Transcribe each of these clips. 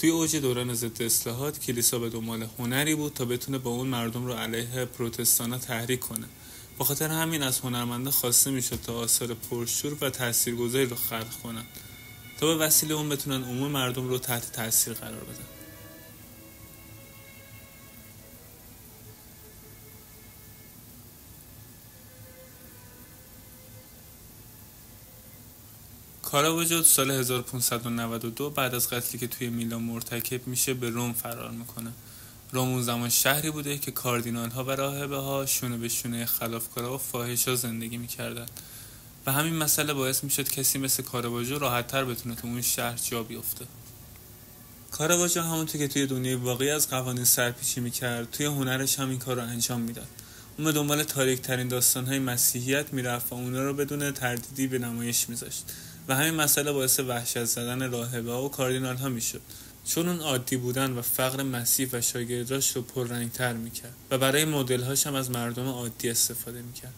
توی اوج دوران ضد اصلاحات کلیسا به دنبال هنری بود تا بتونه با اون مردم رو علیه پروتستانا تحریک کنه. به خاطر همین از هنرمندا خواسته میشد تا آثار پرشور و تاثیرگذاری رو خلق کنن تا به وسیله اون بتونن عموم مردم رو تحت تاثیر قرار بدن. کاراواجو سال 1592 بعد از قتلی که توی میلان مرتکب میشه به روم فرار میکنه. روم اون زمان شهری بوده که کاردینال ها و راهبه ها شونه به شونه خلافکارا و فاحشا زندگی میکردن و همین مسئله باعث میشد کسی مثل کاراواجو راحت تر بتونه تو اون شهر جا بیفته. کاراواجو همونطور که توی دنیای واقعی از قوانین سرپیچی میکرد، توی هنرش هم این کار رو انجام میداد. اون به دنبال تاریک ترین داستانهای مسیحیت میرفت و اونا رو بدون تردیدی به نمایش میذاشت و همین مسئله باعث وحشت زدن راهبه ها و کاردینال ها میشد، چون اون عادی بودن و فقر مسیح و شاگرداش رو پررنگ‌تر میکرد و برای مدل‌هاش هم از مردم عادی استفاده میکرد.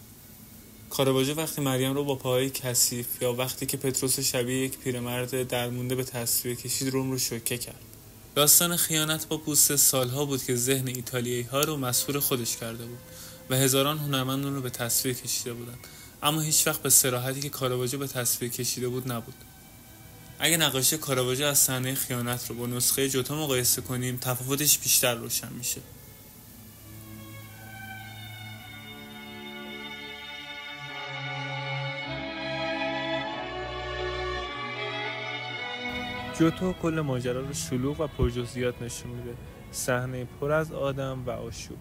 کاراواجو وقتی مریم رو با پاهای کثیف یا وقتی که پتروس شبیه یک پیرمرد درمونده به تصویر کشید روم رو شوکه کرد. داستان خیانت با پوست سالها بود که ذهن ایتالیایی‌ها رو مسحور خودش کرده بود و هزاران هنرمند اون رو به تصویر کشیده بودن، اما هیچ وقت به صراحتی که کاراواجو به تصویر کشیده بود نبود. اگه نقاشی کاراواجو از صحنه خیانت رو با نسخه جوتو مقایسه کنیم، تفاوتش بیشتر روشن میشه. جوتو کل ماجرا رو شلوغ و پرجزئیات نشون میده، صحنه پر از آدم و آشوب.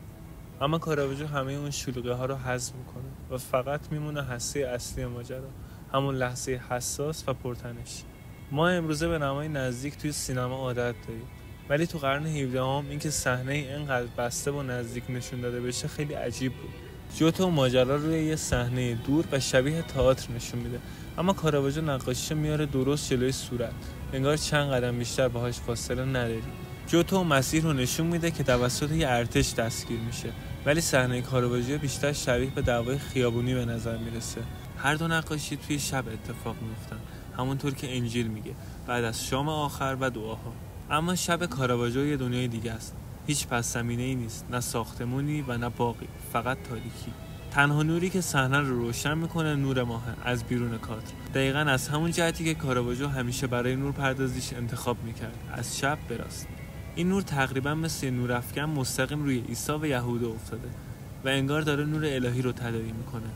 اما کاراواجو همه اون شلوغی ها رو حذف میکنه و فقط میمونه هسته اصلی ماجرا، همون لحظه حساس و پرتنش. ما امروزه به نمای نزدیک توی سینما عادت داریم، ولی تو قرن 17 این که صحنه اینقدر بسته و نزدیک نشون داده بشه خیلی عجیب بود. جوتو ماجرا روی یه صحنه دور و شبیه تئاتر نشون میده، اما کاراواجو نقاشیشو میاره درست جلوی صورت، انگار چند قدم بیشتر باهاش فاصله نداری. جوتو مسیر رو نشون میده که توسط یه ارتش دستگیر میشه، ولی صحنه کاراواجو بیشتر شبیه به دعوای خیابونی به نظر میرسه. هر دو نقاشی توی شب اتفاق میفتن، همونطور که انجیل میگه، بعد از شام آخر و دعاها. اما شب کاراواجو یه دنیای دیگه است. هیچ پس زمینه‌ای نیست، نه ساختمونی و نه باغی، فقط تاریکی. تنها نوری که صحنه رو روشن میکنه نور ماه از بیرون کادر. دقیقاً از همون جهتی که کاراواجو همیشه برای نور پردازیش انتخاب میکرد، از شب به راست. این نور تقریبا مثل نورافکن مستقیم روی عیسی و یهودا افتاده و انگار داره نور الهی رو تداعی میکنه.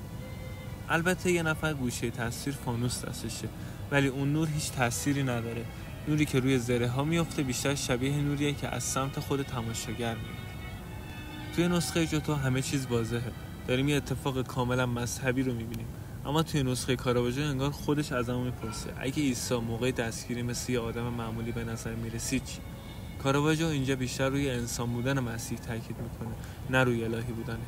البته یه نفر گوشه تصویر فانوس دستشه، ولی اون نور هیچ تأثیری نداره. نوری که روی زره ها میفته بیشتر شبیه نوریه که از سمت خود تماشاگر میاد. توی نسخه جوتو همه چیز واضحه، داریم یه اتفاق کاملا مذهبی رو میبینیم، اما توی نسخه کاراواجو انگار خودش ازمون میپرسه اگه عیسی موقع دستگیری مثل یه آدم معمولی به نظر میرسید چی؟ کاراواجو اینجا بیشتر روی انسان بودن مسیح تاکید میکنه، نه روی الهی بودنش.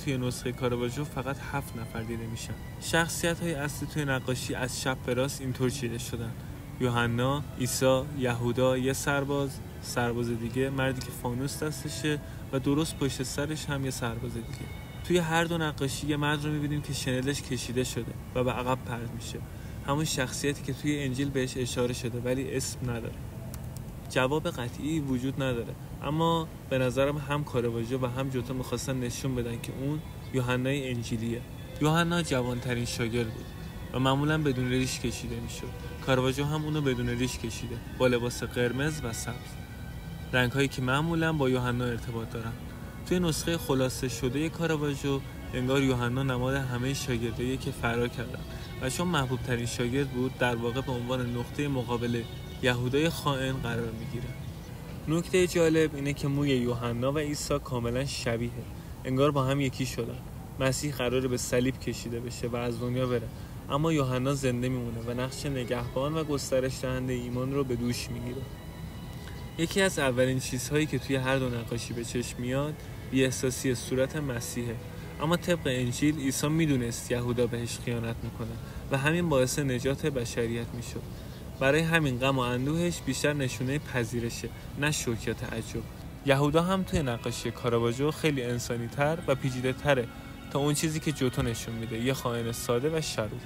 توی نسخه کاراواجو فقط 7 نفر دیده میشن. شخصیت‌های اصلی توی نقاشی از چپ به راست اینطور چیده شدن: یوحنا، عیسی، یهودا، یه سرباز دیگه، مردی که فانوس دستشه و درست پشت سرش هم یه سرباز دیگه. توی هر دو نقاشی یه مرد رو می‌بینیم که شنلش کشیده شده و به عقب پرت میشه، همون شخصیتی که توی انجیل بهش اشاره شده ولی اسم نداره. جواب قطعی وجود نداره، اما به نظرم هم کاراواجو و هم جوتو می‌خواستن نشون بدن که اون یوحنای انجیلیه. یوحنا جوان‌ترین شاگرد بود و معمولاً بدون ریش کشیده میشد. کاراواجو هم اونو بدون ریش کشیده، با لباس قرمز و سبز، رنگ‌هایی که معمولاً با یوحنا ارتباط دارن. توی نسخه خلاصه شده کاراواجو انگار یوحنا نماد همه شاگردایی که فرار کردن و چون محبوب ترین شاگرد بود، در واقع به عنوان نقطه مقابل یهودای خائن قرار میگیره. نکته جالب اینه که موی یوحنا و عیسی کاملا شبیه، انگار با هم یکی شدن. مسیح قراره به صلیب کشیده بشه و از دنیا بره، اما یوحنا زنده میمونه و نقش نگهبان و گسترش دهنده ایمان رو به دوش میگیره. یکی از اولین چیزهایی که توی هر دو نقاشی به چشم میاد بی‌احساسی صورت مسیحه، اما طبق انجیل عیسی میدونست یهودا بهش خیانت میکنه و همین باعث نجات بشریت میشد. برای همین غم و اندوهش بیشتر نشونه پذیرشه، نه شوک یا تعجب. یهودا هم توی نقاشی کاراواجو خیلی انسانی تر و پیچیده تره تا اون چیزی که جوتو نشون میده، یه خائن ساده و شرور.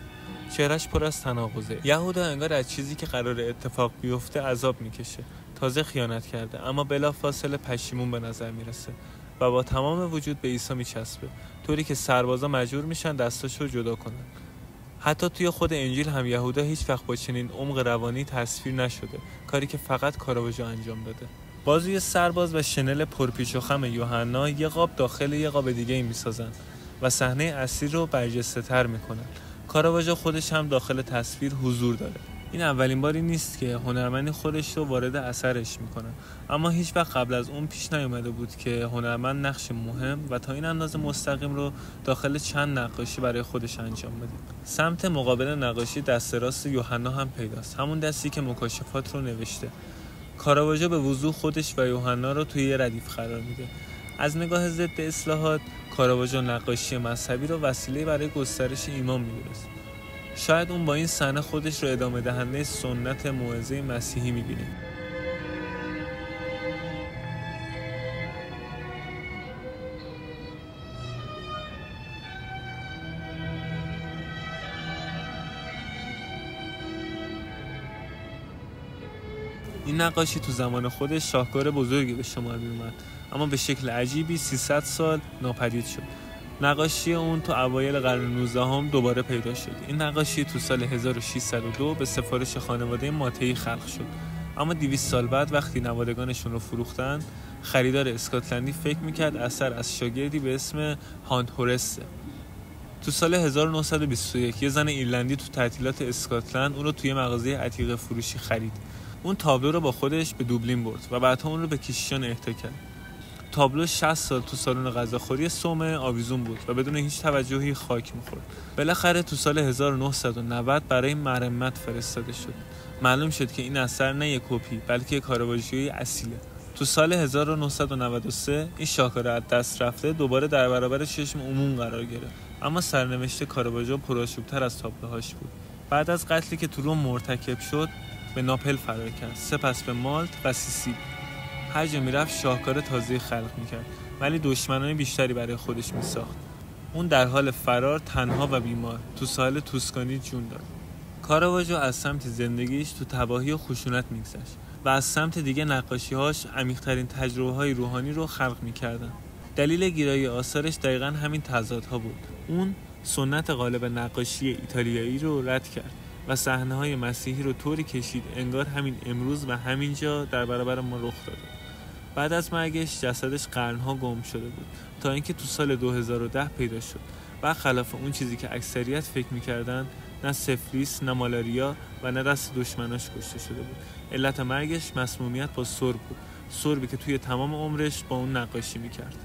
چهرهش پر از تناقضه. یهودا انگار از چیزی که قراره اتفاق بیفته عذاب میکشه تازه خیانت کرده، اما بلافاصله پشیمون به نظر میرسه و با تمام وجود به عیسی میچسبه، طوری که سربازا مجبور میشن دستاشو جدا کنن. حتی توی خود انجیل هم یهودا هیچ وقت با چنین عمق روانی تصویر نشده، کاری که فقط کاراواژو انجام داده. بازوی سرباز و شنل پرپیچ و خم یوحنا یه قاب داخل یه قاب دیگه میسازن و صحنه اصلی رو برجسته‌تر میکنن. کاراواژو خودش هم داخل تصویر حضور داره. این اولین باری نیست که هنرمندی خودش رو وارد اثرش میکنه، اما هیچ وقت قبل از اون پیش نیومده بود که هنرمند نقش مهم و تا این اندازه مستقیم رو داخل چند نقاشی برای خودش انجام بده. سمت مقابل نقاشی دست راست یوحنا هم پیداست، همون دستی که مکاشفات رو نوشته. کاراواژو به وضوح خودش و یوحنا رو توی یه ردیف قرار میده. از نگاه ضد اصلاحات، کاراواژو نقاشی مذهبی رو وسیله برای گسترش ایمان می‌دونست. شاید اون با این صحنه خودش رو ادامه دهنده سنت موعظه مسیحی می‌بینه. این نقاشی تو زمان خودش شاهکار بزرگی به شمار می‌اومد، اما به شکل عجیبی 300 سال ناپدید شد. نقاشی اون تو اوایل قرن 19 هم دوباره پیدا شد. این نقاشی تو سال 1602 به سفارش خانواده ماتئی خلق شد، اما 200 سال بعد وقتی نوادگانشون رو فروختن، خریدار اسکاتلندی فکر میکرد اثر از شاگردی به اسم هانت هورسته. تو سال 1921 یه زن ایرلندی تو تعطیلات اسکاتلند اون رو توی مغازه عتیقه فروشی خرید. اون تابلو رو با خودش به دوبلین برد و بعدها اون رو به کشیشان اهدا کرد. تابلو 60 سال تو سالن غذاخوری صومعه آویزون بود و بدون هیچ توجهی خاک می‌خورد. بالاخره تو سال 1990 برای مرمت فرستاده شد. معلوم شد که این اثر نه یک کپی بلکه کاراواژوی اصیله. تو سال 1993 این شاهکار از دست رفته دوباره در برابر چشم عموم قرار گرفت، اما سرنوشت کاراواژو پرآشوب‌تر از تابلوهاش بود. بعد از قتلی که تو روم مرتکب شد، به ناپل فرار کرد، سپس به مالت و سیسیل. هر جا میرفت شاهکار تازه خلق میکرد، ولی دشمنان بیشتری برای خودش میساخت. اون در حال فرار تنها و بیمار تو ساحل توسکانی جون داد. کاراواژو از سمت زندگیش تو تباهی و خشونت میگذشت و از سمت دیگه نقاشی‌هاش عمیق‌ترین تجربه‌های روحانی رو خلق میکردن. دلیل گیرایی آثارش دقیقاً همین تضادها بود. اون سنت غالب نقاشی ایتالیایی رو رد کرد و صحنه‌های مسیحی رو طوری کشید انگار همین امروز و همینجا در برابر ما رخ داده. بعد از مرگش جسدش قرنها گم شده بود تا اینکه تو سال 2010 پیدا شد و خلاف اون چیزی که اکثریت فکر می‌کردن، نه سفلیس، نه مالاریا و نه دست دشمناش کشته شده بود. علت مرگش مسمومیت با سرب بود، سربی که توی تمام عمرش با اون نقاشی می‌کرد.